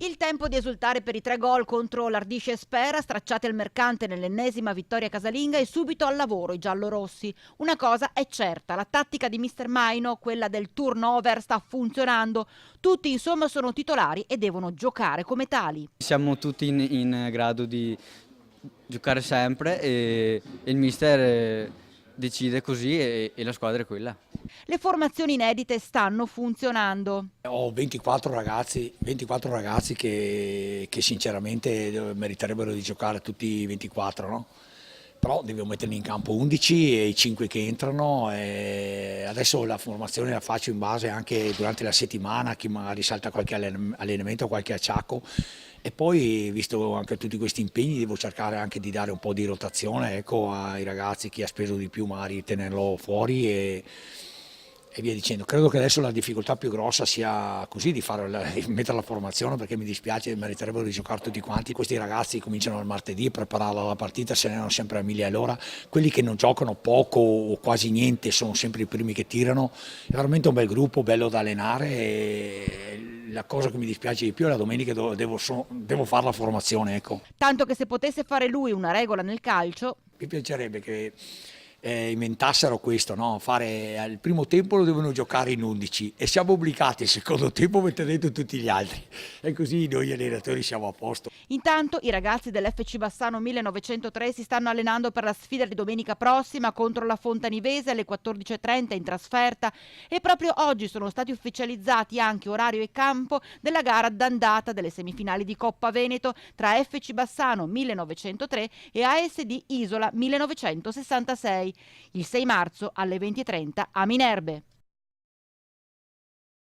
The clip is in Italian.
Il tempo di esultare per i 3 gol contro l'Ardisce e Spera, stracciati al Mercante nell'ennesima vittoria casalinga, e subito al lavoro i giallorossi. Una cosa è certa, la tattica di Mister Maino, quella del turnover, sta funzionando. Tutti insomma sono titolari e devono giocare come tali. Siamo tutti in grado di giocare sempre e il mister decide così e la squadra è quella. Le formazioni inedite stanno funzionando. Ho 24 ragazzi che sinceramente meriterebbero di giocare tutti i 24, no? Però devo metterli in campo 11 e i 5 che entrano. E adesso la formazione la faccio in base anche durante la settimana, chi magari salta qualche allenamento, qualche acciacco. E poi, visto anche tutti questi impegni, devo cercare anche di dare un po' di rotazione, ecco, ai ragazzi, chi ha speso di più magari tenerlo fuori e via dicendo. Credo che adesso la difficoltà più grossa sia così di mettere la formazione, perché mi dispiace, meriterebbero di giocare tutti quanti. Questi ragazzi cominciano il martedì a preparare la partita, se ne hanno sempre a 1000 all'ora. Quelli che non giocano poco o quasi niente sono sempre i primi che tirano. È veramente un bel gruppo, bello da allenare e la cosa che mi dispiace di più è la domenica devo fare la formazione, ecco. Tanto che se potesse fare lui una regola nel calcio. Mi piacerebbe che inventassero questo, no? Fare al primo tempo lo devono giocare in 11 e siamo obbligati al secondo tempo a mettere dentro tutti gli altri e così noi allenatori siamo a posto. Intanto i ragazzi dell'FC Bassano 1903 si stanno allenando per la sfida di domenica prossima contro la Fontanivese alle 14:30 in trasferta, e proprio oggi sono stati ufficializzati anche orario e campo della gara d'andata delle semifinali di Coppa Veneto tra FC Bassano 1903 e ASD Isola 1966, il 6 marzo alle 20:30 a Minerbe.